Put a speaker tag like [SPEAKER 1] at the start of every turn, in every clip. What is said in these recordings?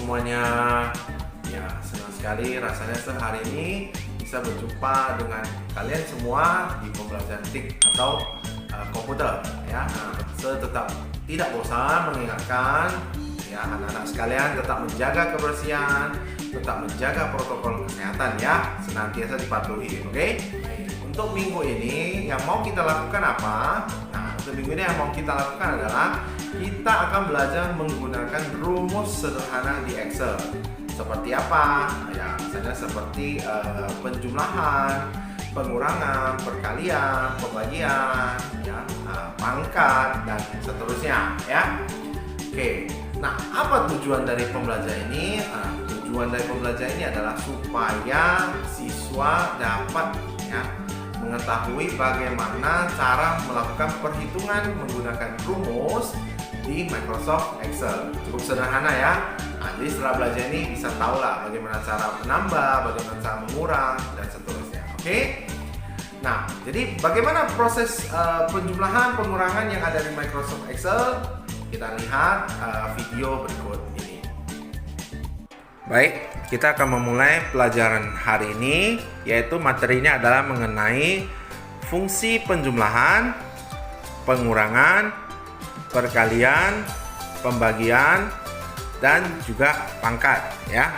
[SPEAKER 1] semuanya. Ya, senang sekali rasanya hari ini bisa berjumpa dengan kalian semua di pembelajaran TIK atau komputer ya. Saya tetap tidak bosan mengingatkan ya anak-anak sekalian tetap menjaga kebersihan, tetap menjaga protokol kesehatan ya, senantiasa dipatuhi, oke? Untuk minggu ini yang mau kita lakukan apa? Nah, untuk minggu ini yang mau kita lakukan adalah kita akan belajar menggunakan rumus sederhana di Excel. Seperti apa? Ya, misalnya seperti penjumlahan, pengurangan, perkalian, pembagian, ya, pangkat dan seterusnya, ya. Oke. Nah, apa tujuan dari pembelajaran ini? Tujuan dari pembelajaran ini adalah supaya siswa dapat ya mengetahui bagaimana cara melakukan perhitungan menggunakan rumus di Microsoft Excel. Cukup sederhana ya. Jadi setelah belajar ini bisa tahu lah bagaimana cara menambah, bagaimana cara mengurang dan seterusnya. Oke? Nah, jadi bagaimana proses penjumlahan, pengurangan yang ada di Microsoft Excel? Kita lihat video berikut ini. Baik, kita akan memulai pelajaran hari ini, yaitu materinya adalah mengenai fungsi penjumlahan, pengurangan, perkalian, pembagian, dan juga pangkat ya.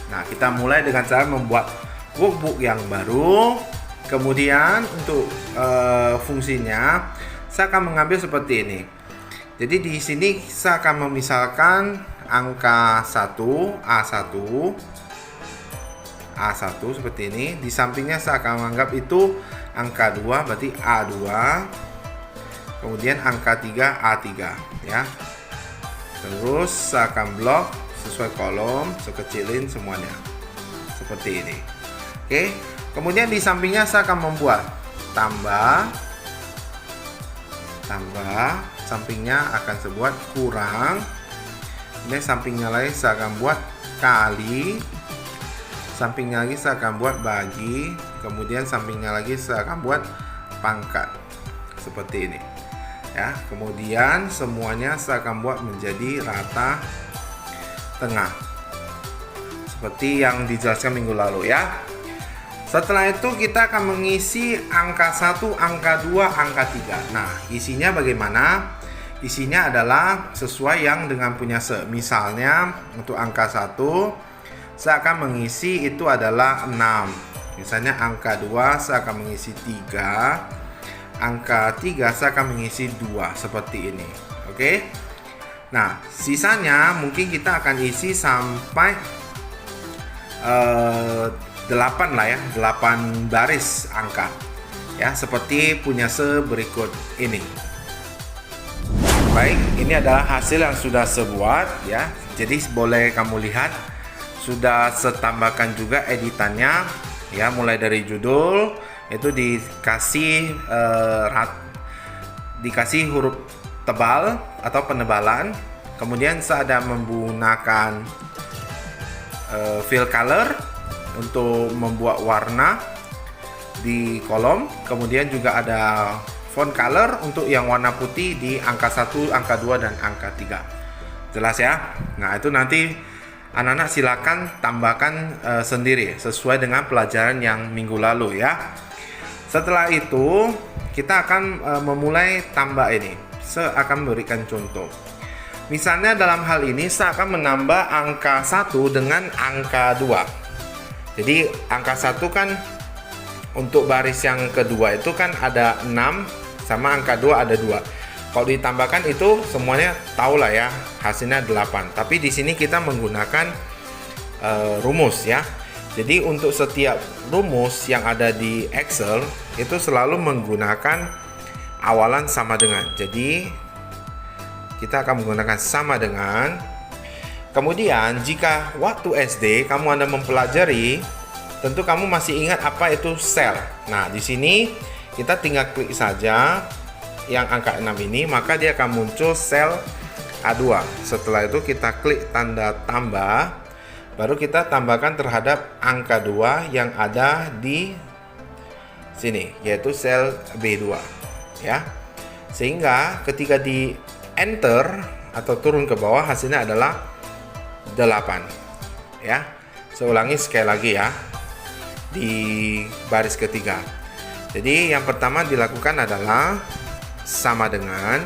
[SPEAKER 1] Nah, kita mulai dengan cara membuat workbook yang baru. Kemudian untuk fungsinya saya akan mengambil seperti ini. Jadi di sini saya akan memisalkan angka 1 A1 seperti ini. Di sampingnya saya akan menganggap itu angka 2 berarti A2. Kemudian angka 3 A3 ya. Terus saya akan blok sesuai kolom, saya kecilin semuanya seperti ini. Oke. Kemudian di sampingnya saya akan membuat tambah, sampingnya akan saya buat kurang. Kemudian sampingnya lagi saya akan buat kali, sampingnya lagi saya akan buat bagi, kemudian sampingnya lagi saya akan buat pangkat seperti ini ya. Kemudian semuanya saya akan buat menjadi rata tengah seperti yang dijelaskan minggu lalu ya. Setelah itu kita akan mengisi angka 1, angka 2, angka 3. Nah, isinya bagaimana? Isinya adalah sesuai yang dengan punya se. Misalnya untuk angka 1 saya akan mengisi itu adalah 6. Misalnya angka 2 saya akan mengisi 3. Angka 3 saya akan mengisi 2 seperti ini. Oke. Nah, sisanya mungkin kita akan isi sampai 8 lah ya, 8 baris angka ya, seperti punya se berikut ini. Baik, ini adalah hasil yang sudah saya buat ya. Jadi boleh kamu lihat sudah saya tambahkan juga editannya ya, mulai dari judul itu dikasih dikasih huruf tebal atau penebalan. Kemudian saya ada menggunakan fill color untuk membuat warna di kolom. Kemudian juga ada font color untuk yang warna putih di angka 1, angka 2, dan angka 3. Jelas ya? Nah, itu nanti anak-anak silakan tambahkan sendiri sesuai dengan pelajaran yang minggu lalu ya. Setelah itu kita akan memulai tambah ini. Saya akan memberikan contoh. Misalnya dalam hal ini saya akan menambah angka 1 dengan angka 2. Jadi angka 1 kan untuk baris yang kedua itu kan ada 6 sama angka 2 ada 2. Kalau ditambahkan itu semuanya tahu lah ya, hasilnya 8. Tapi di sini kita menggunakan rumus ya. Jadi untuk setiap rumus yang ada di Excel itu selalu menggunakan awalan sama dengan. Jadi kita akan menggunakan sama dengan. Kemudian jika waktu SD kamu Anda mempelajari, tentu kamu masih ingat apa itu sel. Nah, di sini kita tinggal klik saja yang angka 6 ini, maka dia akan muncul sel A2. Setelah itu kita klik tanda tambah, baru kita tambahkan terhadap angka 2 yang ada di sini, yaitu sel B2 ya. Sehingga ketika di enter atau turun ke bawah hasilnya adalah 8. ya. Saya ulangi sekali lagi ya, di baris ketiga. Jadi yang pertama dilakukan adalah sama dengan,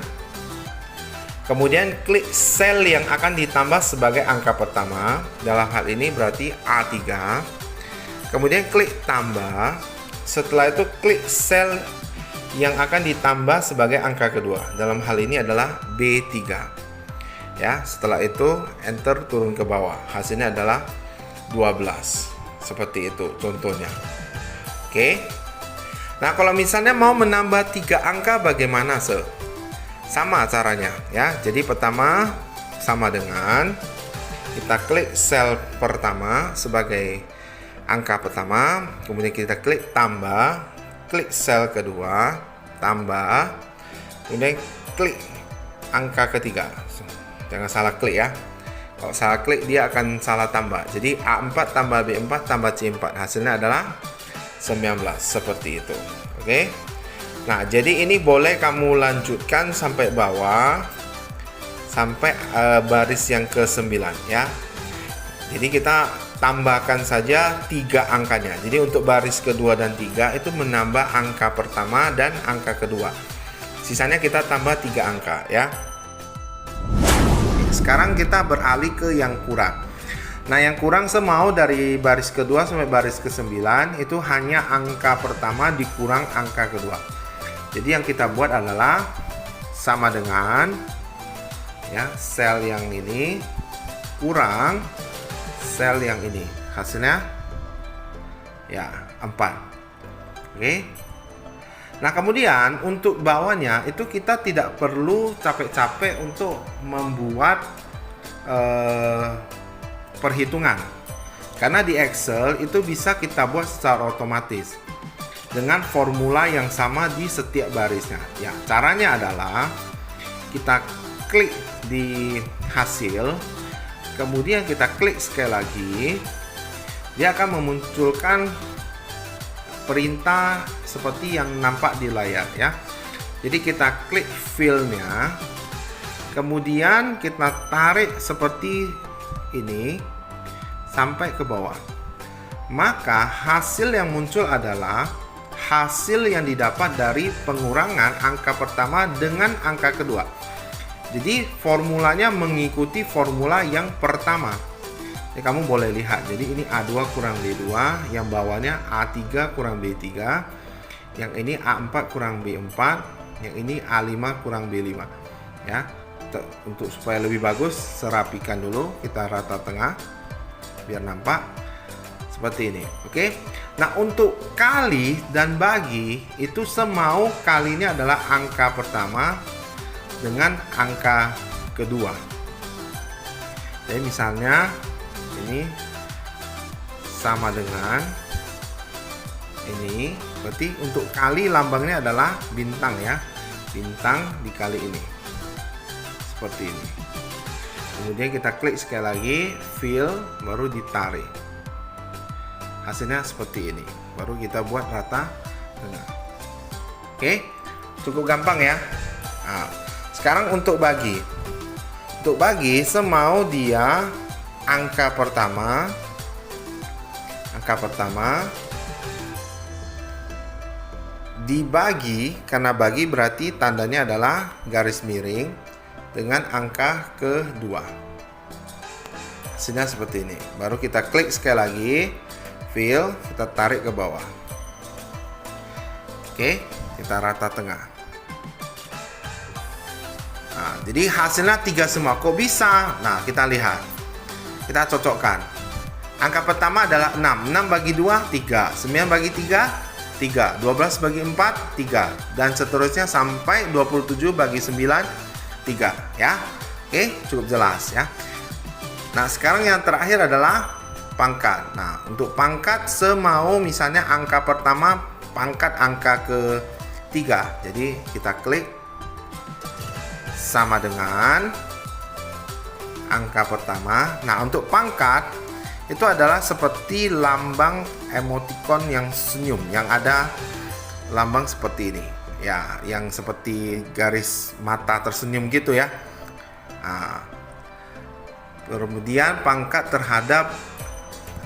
[SPEAKER 1] kemudian klik sel yang akan ditambah sebagai angka pertama, dalam hal ini berarti A3, kemudian klik tambah, setelah itu klik sel yang akan ditambah sebagai angka kedua, dalam hal ini adalah B3 ya. Setelah itu enter, turun ke bawah, hasilnya adalah 12, seperti itu contohnya. Oke, nah kalau misalnya mau menambah 3 angka bagaimana? Sama caranya ya. Jadi pertama sama dengan, kita klik sel pertama sebagai angka pertama, kemudian kita klik tambah, klik sel kedua, tambah, kemudian klik angka ketiga. Jangan salah klik ya. Kalau salah klik dia akan salah tambah. Jadi A4 tambah B4 tambah C4, hasilnya adalah 19, seperti itu. Oke. Nah, jadi ini boleh kamu lanjutkan sampai bawah, sampai baris yang ke-9 ya. Jadi kita tambahkan saja 3 angkanya. Jadi untuk baris kedua dan 3 itu menambah angka pertama dan angka kedua. Sisanya kita tambah 3 angka ya. Sekarang kita beralih ke yang kurang. Nah, yang kurang semau dari baris kedua sampai baris ke-9 itu hanya angka pertama dikurang angka kedua. Jadi yang kita buat adalah sama dengan ya, sel yang ini kurang sel yang ini, hasilnya ya 4. Oke. Nah, kemudian untuk bawahnya itu kita tidak perlu capek-capek untuk membuat perhitungan, karena di Excel itu bisa kita buat secara otomatis dengan formula yang sama di setiap barisnya. Ya, caranya adalah kita klik di hasil, kemudian kita klik sekali lagi, dia akan memunculkan perintah seperti yang nampak di layar ya. Jadi kita klik filenya, kemudian kita tarik seperti ini sampai ke bawah. Maka hasil yang muncul adalah hasil yang didapat dari pengurangan angka pertama dengan angka kedua. Jadi formulanya mengikuti formula yang pertama. Jadi kamu boleh lihat, jadi ini A2 kurang B2, yang bawahnya A3 kurang B3, yang ini A4 kurang B4, yang ini A5 kurang B5 ya. Untuk supaya lebih bagus, serapikan dulu, kita rata tengah biar nampak seperti ini. Oke. Nah, untuk kali dan bagi itu semau kalinya adalah angka pertama dengan angka kedua. Jadi misalnya ini sama dengan ini, berarti untuk kali lambangnya adalah bintang ya, bintang dikali ini, seperti ini. Kemudian kita klik sekali lagi, fill, baru ditarik, hasilnya seperti ini, baru kita buat rata tengah. Oke, cukup gampang ya. Nah, sekarang untuk bagi, semau dia angka pertama dibagi, karena bagi berarti tandanya adalah garis miring dengan angka kedua. Hasilnya seperti ini. Baru kita klik sekali lagi, fill, kita tarik ke bawah. Oke, kita rata tengah. Nah, jadi hasilnya 3 semua. Kok bisa? Nah, kita lihat. Kita cocokkan. Angka pertama adalah 6. 6 bagi 2, 3. 9 bagi 3, 3. 12 bagi 4, 3. Dan seterusnya sampai 27 bagi 9, 3. Ya. Oke, cukup jelas ya. Nah, sekarang yang terakhir adalah pangkat. Nah, untuk pangkat semau misalnya angka pertama pangkat angka ketiga. Jadi kita klik sama dengan angka pertama. Nah, untuk pangkat itu adalah seperti lambang emoticon yang senyum, yang ada lambang seperti ini ya, yang seperti garis mata tersenyum gitu ya. Nah, kemudian pangkat terhadap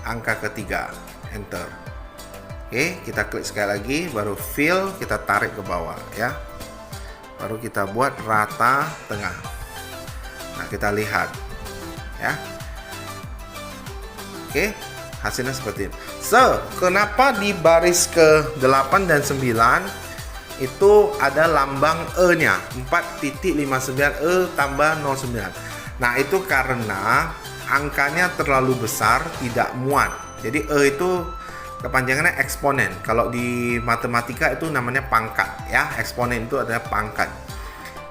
[SPEAKER 1] angka ketiga, enter. Oke, kita klik sekali lagi, baru fill, kita tarik ke bawah ya. Baru kita buat rata tengah. Nah, kita lihat ya. Oke, hasilnya seperti ini. So, kenapa di baris ke-8 dan 9 itu ada lambang E-nya 4.59 E tambah 09. Nah, itu karena angkanya terlalu besar, tidak muat. Jadi E itu kepanjangannya eksponen. Kalau di matematika itu namanya pangkat ya. Eksponen itu adalah pangkat.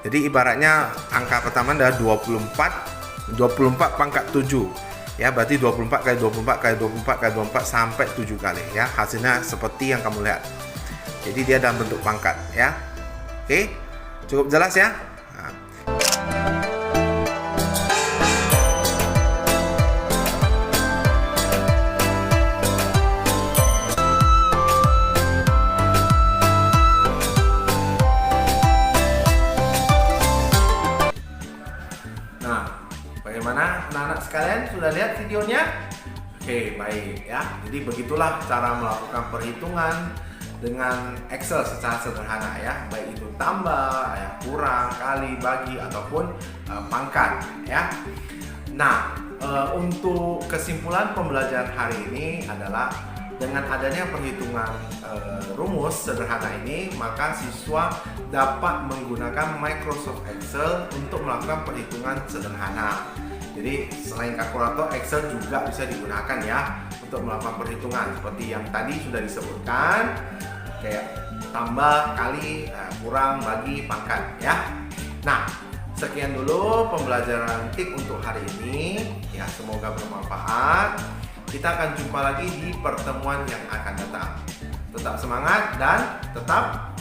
[SPEAKER 1] Jadi ibaratnya angka pertama adalah 24 pangkat 7. Ya, berarti 24 kali 24 kali 24 kali 24 sampai 7 kali ya. Hasilnya seperti yang kamu lihat. Jadi dia dalam bentuk pangkat ya. Oke, cukup jelas ya. Nah, bagaimana anak-anak sekalian, sudah lihat videonya? Oke, baik ya. Jadi begitulah cara melakukan perhitungan dengan Excel secara sederhana ya, baik itu tambah, ya, kurang, kali, bagi, ataupun pangkat ya. Nah, untuk kesimpulan pembelajaran hari ini adalah dengan adanya perhitungan rumus sederhana ini, maka siswa dapat menggunakan Microsoft Excel untuk melakukan perhitungan sederhana. Jadi selain kalkulator, Excel juga bisa digunakan ya untuk melakukan perhitungan seperti yang tadi sudah disebutkan, kayak tambah, kali, kurang, bagi, pangkat ya. Nah, sekian dulu pembelajaran TIK untuk hari ini ya, semoga bermanfaat. Kita akan jumpa lagi di pertemuan yang akan datang. Tetap semangat dan tetap